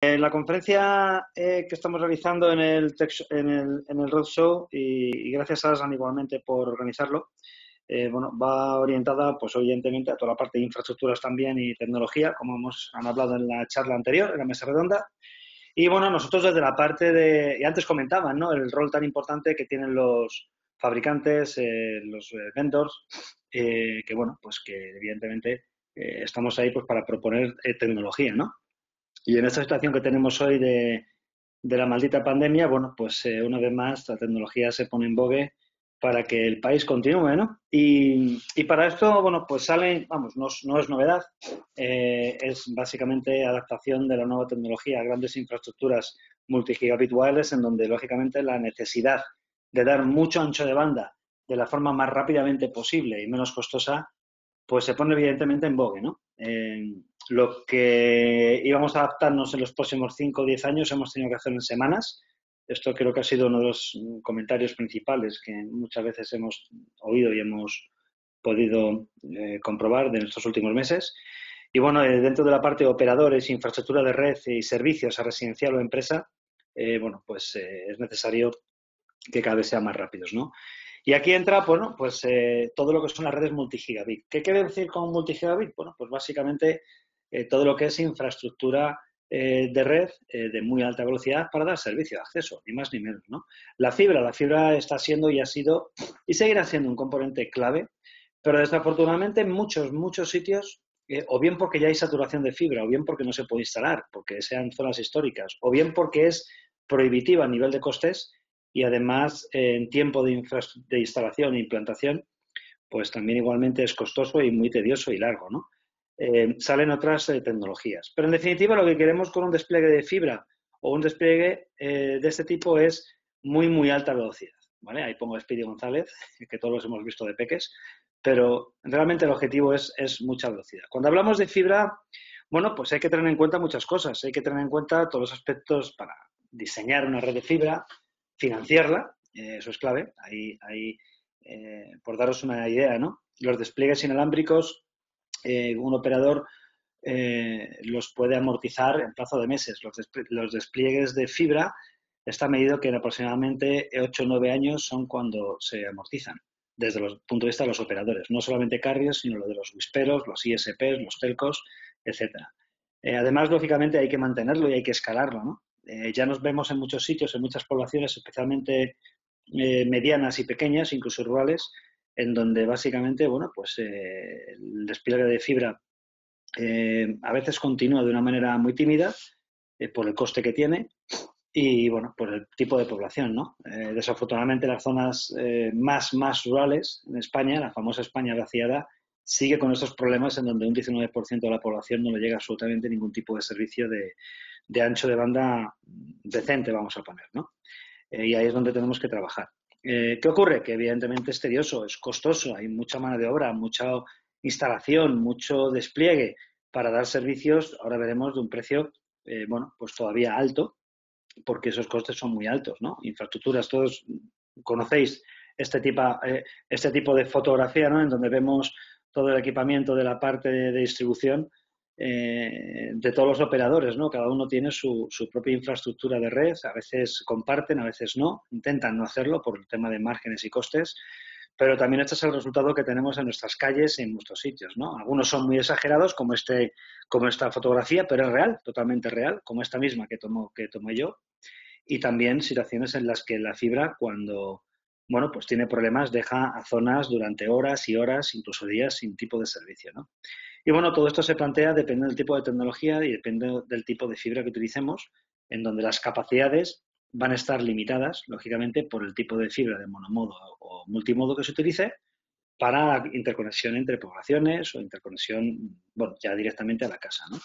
En la conferencia que estamos realizando en el Roadshow, y gracias a Asan igualmente por organizarlo, bueno, va orientada, pues evidentemente, a toda la parte de infraestructuras también y tecnología, como han hablado en la charla anterior, en la mesa redonda. Y bueno, nosotros desde la parte y antes comentaban, ¿no? El rol tan importante que tienen los fabricantes, los vendors, que bueno, pues que evidentemente estamos ahí pues para proponer tecnología, ¿no? Y en esta situación que tenemos hoy de la maldita pandemia, bueno, pues una vez más la tecnología se pone en vogue para que el país continúe, ¿no? Y para esto, bueno, pues sale, vamos, no es novedad, es básicamente adaptación de la nueva tecnología a grandes infraestructuras multigigabit wireless, en donde lógicamente la necesidad de dar mucho ancho de banda de la forma más rápidamente posible y menos costosa, pues se pone evidentemente en vogue, ¿no? Lo que íbamos a adaptarnos en los próximos 5 o 10 años hemos tenido que hacer en semanas. Esto creo que ha sido uno de los comentarios principales que muchas veces hemos oído y hemos podido comprobar de estos últimos meses. Y bueno, dentro de la parte de operadores, infraestructura de red y servicios a residencial o empresa, bueno, pues es necesario que cada vez sean más rápidos, ¿no? Y aquí entra, bueno, pues todo lo que son las redes multigigabit. ¿Qué quiere decir con multigigabit? Bueno, pues básicamente todo lo que es infraestructura de red de muy alta velocidad para dar servicio de acceso, ni más ni menos, ¿no? La fibra está siendo y ha sido y seguirá siendo un componente clave, pero desafortunadamente en muchos sitios, o bien porque ya hay saturación de fibra, o bien porque no se puede instalar, porque sean zonas históricas, o bien porque es prohibitiva a nivel de costes, y además en tiempo de instalación e implantación, pues también igualmente es costoso y muy tedioso y largo, ¿no? Salen otras tecnologías. Pero en definitiva lo que queremos con un despliegue de fibra o un despliegue de este tipo es muy alta velocidad, ¿vale? Ahí pongo a Speedy González, que todos los hemos visto de peques, pero realmente el objetivo es mucha velocidad. Cuando hablamos de fibra, bueno, pues hay que tener en cuenta muchas cosas. Hay que tener en cuenta todos los aspectos para diseñar una red de fibra, financiarla, eso es clave. Por daros una idea, ¿no? Los despliegues inalámbricos, un operador los puede amortizar en plazo de meses. Los despliegues de fibra está medido que en aproximadamente 8 o 9 años son cuando se amortizan, desde el punto de vista de los operadores. No solamente carriers, sino lo de los whisperos, los ISPs, los telcos, etcétera. Además, lógicamente, hay que mantenerlo y hay que escalarlo, ¿no? Ya nos vemos en muchos sitios, en muchas poblaciones, especialmente medianas y pequeñas, incluso rurales, en donde básicamente, bueno, pues el despliegue de fibra a veces continúa de una manera muy tímida por el coste que tiene y, bueno, por el tipo de población, ¿no? Desafortunadamente, las zonas más rurales en España, la famosa España vaciada, sigue con estos problemas en donde un 19% de la población no le llega absolutamente ningún tipo de servicio de ancho de banda decente, vamos a poner, ¿no? Y ahí es donde tenemos que trabajar. ¿Qué ocurre? Que evidentemente es tedioso, es costoso, hay mucha mano de obra, mucha instalación, mucho despliegue para dar servicios. Ahora veremos de un precio, bueno, pues todavía alto, porque esos costes son muy altos, ¿no? Infraestructuras, todos conocéis este tipo de fotografía, ¿no? En donde vemos todo el equipamiento de la parte de distribución de todos los operadores, ¿no? Cada uno tiene su propia infraestructura de red, a veces comparten, a veces no, intentan no hacerlo por el tema de márgenes y costes, pero también este es el resultado que tenemos en nuestras calles y en nuestros sitios, ¿no? Algunos son muy exagerados, como esta fotografía, pero es real, totalmente real, como esta misma que tomé yo, y también situaciones en las que la fibra, cuando, bueno, pues tiene problemas, deja a zonas durante horas y horas, incluso días, sin tipo de servicio, ¿no? Y bueno, todo esto se plantea, depende del tipo de tecnología y depende del tipo de fibra que utilicemos, en donde las capacidades van a estar limitadas, lógicamente, por el tipo de fibra de monomodo o multimodo que se utilice para la interconexión entre poblaciones o interconexión, bueno, ya directamente a la casa, ¿no?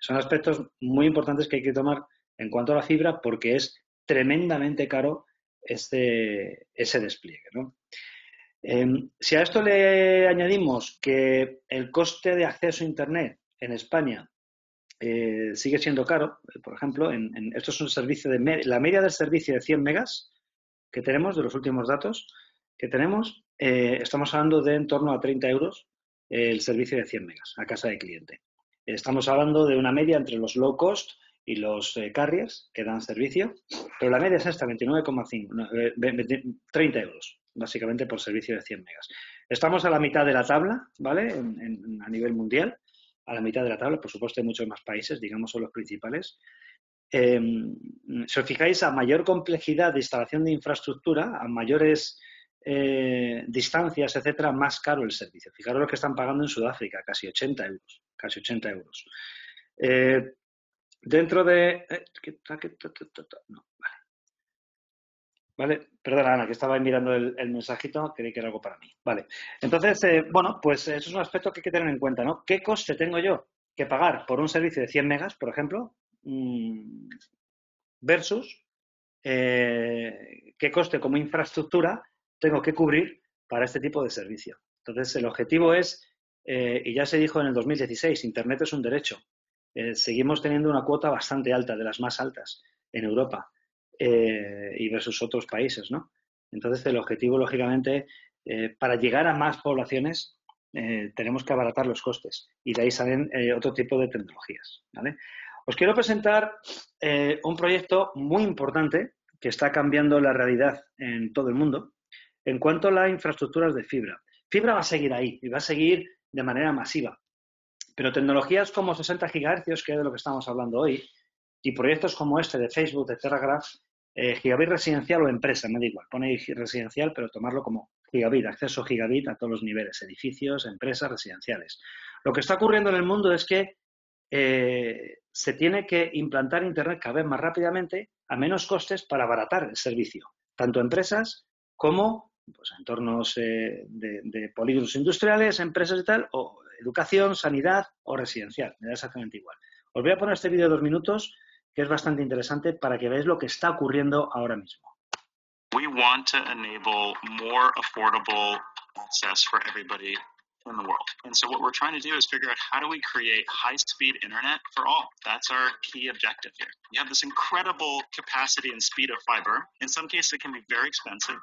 Son aspectos muy importantes que hay que tomar en cuanto a la fibra porque es tremendamente caro ese despliegue, ¿no? Si a esto le añadimos que el coste de acceso a Internet en España sigue siendo caro, por ejemplo, esto es un servicio la media del servicio de 100 megas que tenemos, de los últimos datos que tenemos, estamos hablando de en torno a 30 euros el servicio de 100 megas a casa de cliente. Estamos hablando de una media entre los low cost y los carriers que dan servicio, pero la media es esta, 29,5, 30 euros, básicamente por servicio de 100 megas. Estamos a la mitad de la tabla, ¿vale? A nivel mundial, a la mitad de la tabla, por supuesto hay muchos más países, digamos, son los principales. Si os fijáis, a mayor complejidad de instalación de infraestructura, a mayores distancias, etcétera, más caro el servicio. Fijaros lo que están pagando en Sudáfrica, casi 80 euros. Casi 80 euros. Dentro de... no, vale. Vale, perdona, Ana, que estaba mirando el mensajito, creí que era algo para mí. Vale, entonces, bueno, pues eso es un aspecto que hay que tener en cuenta, ¿no? ¿Qué coste tengo yo que pagar por un servicio de 100 megas, por ejemplo, versus qué coste como infraestructura tengo que cubrir para este tipo de servicio? Entonces, el objetivo es, y ya se dijo en el 2016, Internet es un derecho. Seguimos teniendo una cuota bastante alta, de las más altas en Europa y versus otros países, ¿no? Entonces, el objetivo, lógicamente, para llegar a más poblaciones, tenemos que abaratar los costes y de ahí salen otro tipo de tecnologías, ¿vale? Os quiero presentar un proyecto muy importante que está cambiando la realidad en todo el mundo en cuanto a las infraestructuras de fibra. Fibra va a seguir ahí y va a seguir de manera masiva, pero tecnologías como 60 GHz, que es de lo que estamos hablando hoy, y proyectos como este de Facebook, de Terragraph, gigabit residencial o empresa, me da igual, pone residencial, pero tomarlo como gigabit, acceso gigabit a todos los niveles, edificios, empresas, residenciales. Lo que está ocurriendo en el mundo es que se tiene que implantar Internet cada vez más rápidamente a menos costes para abaratar el servicio, tanto empresas como pues, entornos de polígonos industriales, empresas y tal, o educación, sanidad o residencial, me da exactamente igual. Os voy a poner este vídeo de 2 minutos que es bastante interesante para que veáis lo que está ocurriendo ahora mismo. We want to enable more affordable access for everybody in the world. And so what we're trying to do is figure out how do we create high-speed internet for all. That's our key objective here. You have this incredible capacity and speed of fiber. In some cases, it can be very expensive.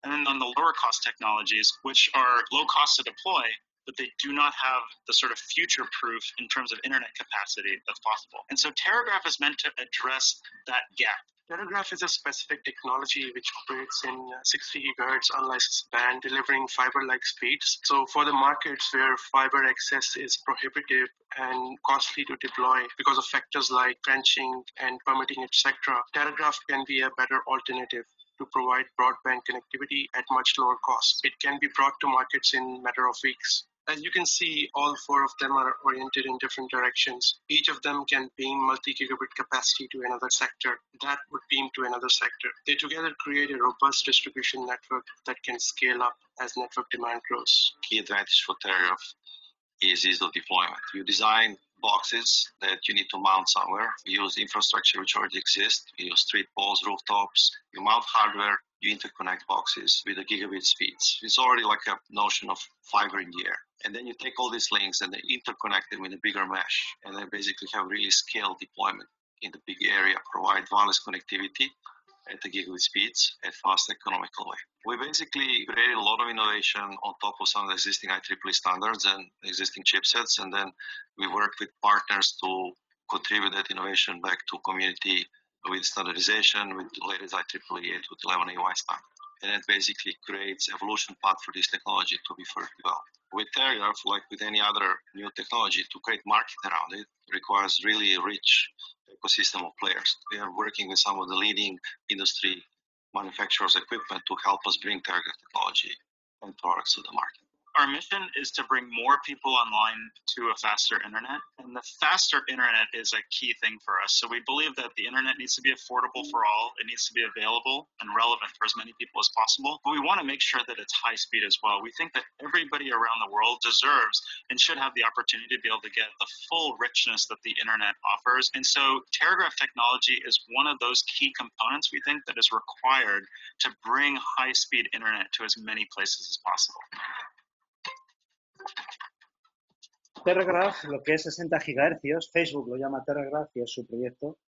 And then on the lower cost technologies, which are low cost to deploy, but they do not have the sort of future proof in terms of internet capacity that's possible. And so Terragraph is meant to address that gap. Telegraph is a specific technology which operates in 60 gigahertz unlicensed band, delivering fiber-like speeds. So for the markets where fiber access is prohibitive and costly to deploy because of factors like trenching and permitting, etc., Telegraph can be a better alternative to provide broadband connectivity at much lower cost. It can be brought to markets in a matter of weeks. As you can see, all 4 of them are oriented in different directions. Each of them can beam multi-gigabit capacity to another sector. That would beam to another sector. They together create a robust distribution network that can scale up as network demand grows. Key advantage for Telegraph is ease of deployment. You design boxes that you need to mount somewhere. You use infrastructure which already exists. You use street poles, rooftops. You mount hardware. You interconnect boxes with the gigabit speeds. It's already like a notion of fiber in the air. And then you take all these links and then interconnect them in a bigger mesh. And then basically have really scaled deployment in the big area, provide wireless connectivity at the gigabit speeds at fast, economical way. We basically created a lot of innovation on top of some of the existing IEEE standards and existing chipsets. And then we worked with partners to contribute that innovation back to community with standardization, with the latest IEEE 8.11ay standard. And it basically creates evolution path for this technology to be further developed. With Telegraph, like with any other new technology, to create market around it requires really a rich ecosystem of players. We are working with some of the leading industry manufacturers' equipment to help us bring Telegraph technology and products to the market. Our mission is to bring more people online to a faster internet, and the faster internet is a key thing for us. So we believe that the internet needs to be affordable for all. It needs to be available and relevant for as many people as possible, but we want to make sure that it's high speed as well. We think that everybody around the world deserves and should have the opportunity to be able to get the full richness that the internet offers. And so Terragraph technology is one of those key components we think that is required to bring high speed internet to as many places as possible. Terragraph, lo que es 60 GHz, Facebook lo llama Terragraph y es su proyecto,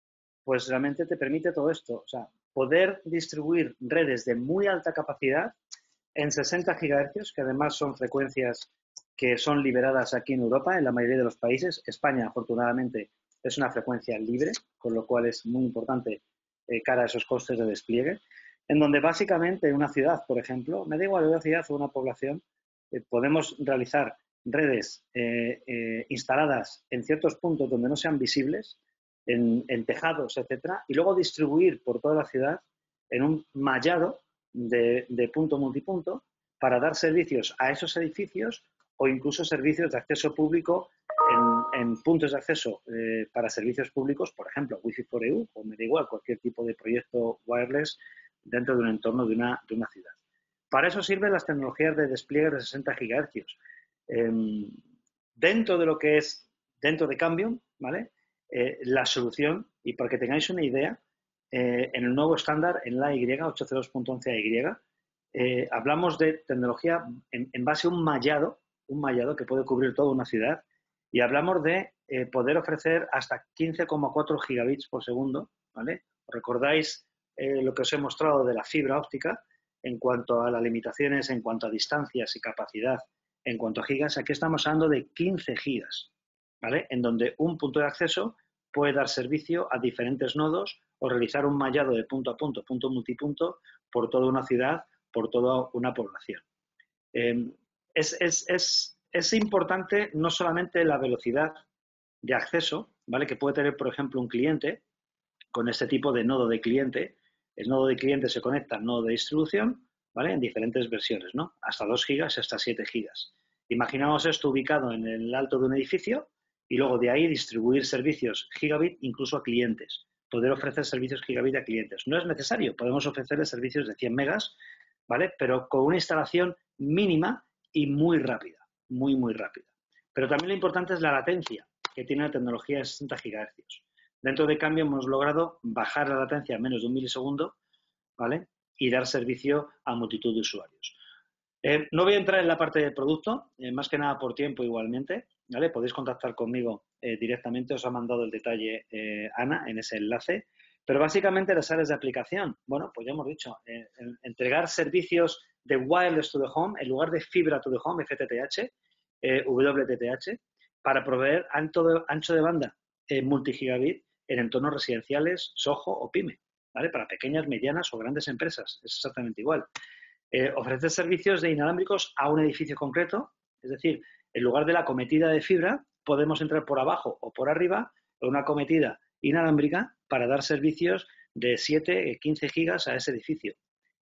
pues realmente te permite todo esto, o sea, poder distribuir redes de muy alta capacidad en 60 GHz, que además son frecuencias que son liberadas aquí en Europa, en la mayoría de los países. España, afortunadamente, es una frecuencia libre, con lo cual es muy importante cara a esos costes de despliegue, en donde básicamente en una ciudad, por ejemplo, me da igual una ciudad o una población, podemos realizar redes instaladas en ciertos puntos donde no sean visibles, en tejados, etcétera, y luego distribuir por toda la ciudad en un mallado de punto multipunto para dar servicios a esos edificios o incluso servicios de acceso público en puntos de acceso para servicios públicos, por ejemplo, Wi-Fi for EU, o me da igual, cualquier tipo de proyecto wireless dentro de un entorno de una ciudad. Para eso sirven las tecnologías de despliegue de 60 GHz. Dentro de lo que es, dentro de Cambium, ¿vale? La solución, y para que tengáis una idea, en el nuevo estándar, en la Y, 802.11y, hablamos de tecnología en base a un mallado que puede cubrir toda una ciudad, y hablamos de poder ofrecer hasta 15,4 gigabits por segundo, ¿vale? ¿Recordáis lo que os he mostrado de la fibra óptica en cuanto a las limitaciones, en cuanto a distancias y capacidad, en cuanto a gigas? Aquí estamos hablando de 15 gigas, ¿vale? En donde un punto de acceso puede dar servicio a diferentes nodos o realizar un mallado de punto a punto, punto multipunto, por toda una ciudad, por toda una población. Es importante no solamente la velocidad de acceso, ¿vale? Que puede tener, por ejemplo, un cliente con este tipo de nodo de cliente. El nodo de cliente se conecta al nodo de distribución, ¿vale? En diferentes versiones, ¿no? Hasta 2 gigas y hasta 7 gigas. Imaginamos esto ubicado en el alto de un edificio y luego de ahí distribuir servicios gigabit incluso a clientes. Poder ofrecer servicios gigabit a clientes. No es necesario, podemos ofrecerles servicios de 100 megas, ¿vale? Pero con una instalación mínima y muy rápida, muy rápida. Pero también lo importante es la latencia que tiene la tecnología de 60 GHz. Dentro de Cambio hemos logrado bajar la latencia a menos de un milisegundo, ¿vale? Y dar servicio a multitud de usuarios. No voy a entrar en la parte del producto, más que nada por tiempo igualmente, ¿vale? Podéis contactar conmigo directamente, os ha mandado el detalle Ana en ese enlace, pero básicamente las áreas de aplicación, bueno, pues ya hemos dicho, entregar servicios de wireless to the home en lugar de fibra to the home, FTTH, WTTH, para proveer ancho de banda multigigabit en entornos residenciales, SOHO o PYME, ¿vale? Para pequeñas, medianas o grandes empresas, es exactamente igual. Ofrecer servicios de inalámbricos a un edificio concreto, es decir, en lugar de la cometida de fibra, podemos entrar por abajo o por arriba en una cometida inalámbrica para dar servicios de 7, 15 gigas a ese edificio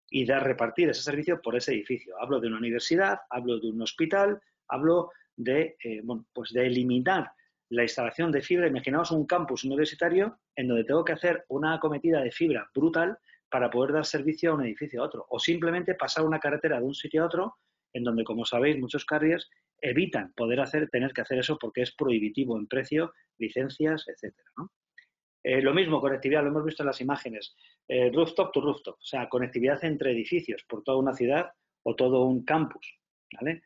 y repartir ese servicio por ese edificio. Hablo de una universidad, hablo de un hospital, hablo de, pues de eliminar la instalación de fibra. Imaginaos un campus universitario en donde tengo que hacer una acometida de fibra brutal para poder dar servicio a un edificio a otro. O simplemente pasar una carretera de un sitio a otro, en donde, como sabéis, muchos carriers evitan tener que hacer eso porque es prohibitivo en precio, licencias, etcétera, ¿no? Lo mismo, conectividad, lo hemos visto en las imágenes. Rooftop to rooftop, o sea, conectividad entre edificios por toda una ciudad o todo un campus, ¿vale?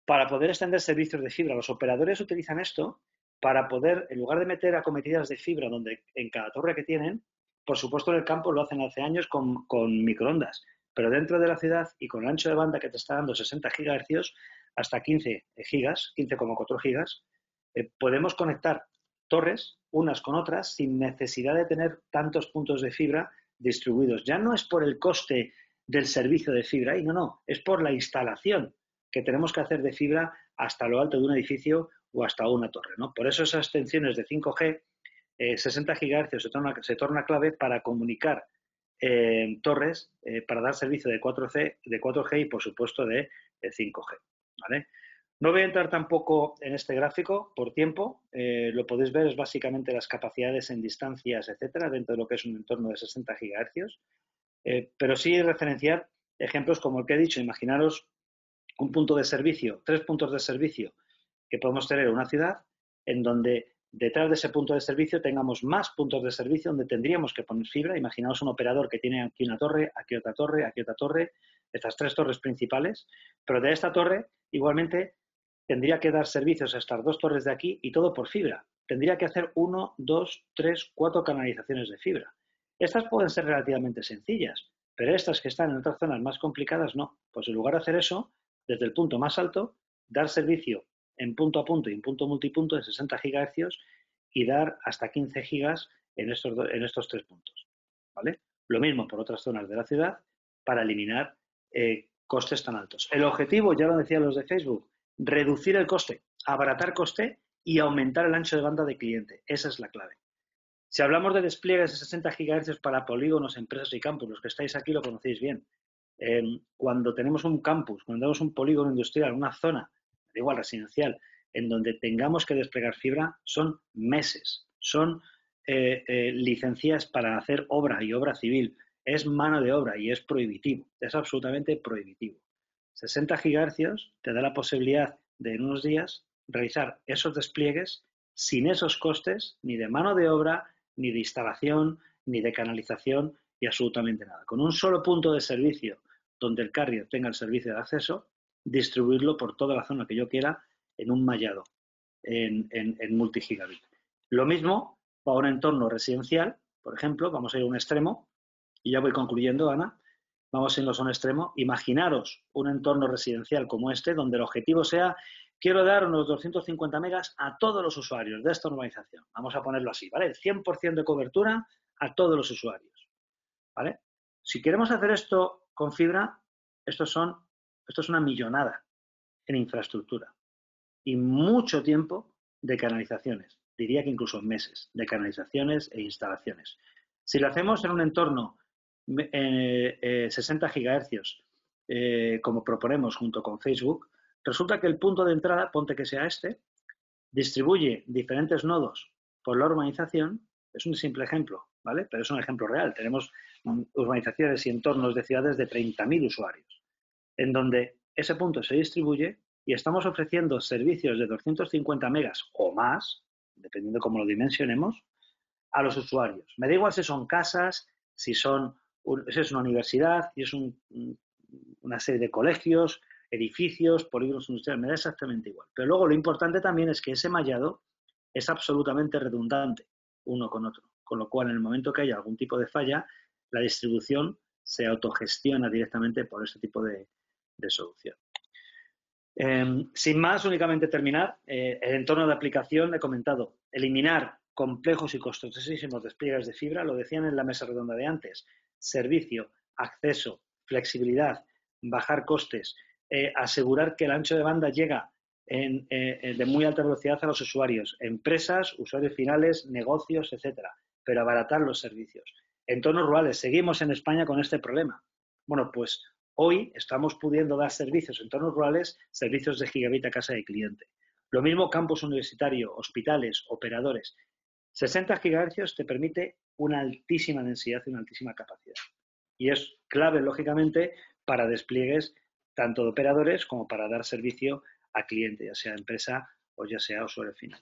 Para poder extender servicios de fibra, los operadores utilizan esto para poder, en lugar de meter acometidas de fibra donde en cada torre que tienen, por supuesto en el campo lo hacen hace años con microondas, pero dentro de la ciudad y con el ancho de banda que te está dando 60 GHz hasta 15 gigas, 15,4 gigas, podemos conectar torres unas con otras sin necesidad de tener tantos puntos de fibra distribuidos. Ya no es por el coste del servicio de fibra, no, es por la instalación que tenemos que hacer de fibra hasta lo alto de un edificio o hasta una torre, ¿no? Por eso esas extensiones de 5G, 60 GHz se torna clave para comunicar torres para dar servicio de 4G y, por supuesto, de 5G, ¿vale? No voy a entrar tampoco en este gráfico por tiempo. Lo podéis ver, es básicamente las capacidades en distancias, etcétera, dentro de lo que es un entorno de 60 GHz. Pero sí referenciar ejemplos como el que he dicho. Imaginaros un punto de servicio, 3 puntos de servicio que podemos tener en una ciudad, en donde detrás de ese punto de servicio tengamos más puntos de servicio donde tendríamos que poner fibra. Imaginaos un operador que tiene aquí una torre, aquí otra torre, aquí otra torre, estas 3 torres principales, pero de esta torre igualmente tendría que dar servicios a estas 2 torres de aquí y todo por fibra. Tendría que hacer 1, 2, 3, 4 canalizaciones de fibra. Estas pueden ser relativamente sencillas, pero estas que están en otras zonas más complicadas no. Pues en lugar de hacer eso, desde el punto más alto, dar servicio en punto a punto y en punto multipunto de 60 GHz y dar hasta 15 gigas en estos 3 puntos, ¿vale? Lo mismo por otras zonas de la ciudad para eliminar costes tan altos. El objetivo, ya lo decían los de Facebook, reducir el coste, abaratar coste y aumentar el ancho de banda de cliente. Esa es la clave. Si hablamos de despliegues de 60 GHz para polígonos, empresas y campus, los que estáis aquí lo conocéis bien. Cuando tenemos un campus, cuando tenemos un polígono industrial, una zona, da igual, residencial, en donde tengamos que desplegar fibra, son meses, son licencias para hacer obra y obra civil. Es mano de obra y es prohibitivo, es absolutamente prohibitivo. 60 GHz te da la posibilidad de en unos días realizar esos despliegues sin esos costes ni de mano de obra, ni de instalación, ni de canalización y absolutamente nada. Con un solo punto de servicio donde el carrier tenga el servicio de acceso, distribuirlo por toda la zona que yo quiera en un mallado, en multigigabit. Lo mismo para un entorno residencial, por ejemplo, vamos a ir a un extremo, y ya voy concluyendo, Ana, vamos a irnos a un extremo. Imaginaros un entorno residencial como este, donde el objetivo sea, quiero dar unos 250 megas a todos los usuarios de esta urbanización. Vamos a ponerlo así, ¿vale? El 100% de cobertura a todos los usuarios, ¿vale? Si queremos hacer esto con fibra, esto es una millonada en infraestructura y mucho tiempo de canalizaciones, diría que incluso meses de canalizaciones e instalaciones. Si lo hacemos en un entorno 60 GHz, como proponemos junto con Facebook, resulta que el punto de entrada, ponte que sea este, distribuye diferentes nodos por la urbanización. Es un simple ejemplo, ¿vale? Pero es un ejemplo real. Tenemos urbanizaciones y entornos de ciudades de 30.000 usuarios, en donde ese punto se distribuye y estamos ofreciendo servicios de 250 megas o más, dependiendo de cómo lo dimensionemos, a los usuarios. Me da igual si son casas, si es una universidad, si es una serie de colegios, edificios, polígonos industriales, me da exactamente igual. Pero luego lo importante también es que ese mallado es absolutamente redundante uno con otro, con lo cual en el momento que haya algún tipo de falla, la distribución se autogestiona directamente por este tipo de solución. Sin más, únicamente terminar, el entorno de aplicación he comentado, eliminar complejos y costosísimos despliegues de fibra, lo decían en la mesa redonda de antes, servicio, acceso, flexibilidad, bajar costes, asegurar que el ancho de banda llega de muy alta velocidad a los usuarios, empresas, usuarios finales, negocios, etcétera, pero abaratar los servicios. Entornos rurales, seguimos en España con este problema. Bueno, pues hoy estamos pudiendo dar servicios en entornos rurales, servicios de gigabit a casa de cliente. Lo mismo campus universitario, hospitales, operadores. 60 GHz te permite una altísima densidad y una altísima capacidad. Y es clave, lógicamente, para despliegues tanto de operadores como para dar servicio a cliente, ya sea empresa o ya sea usuario final.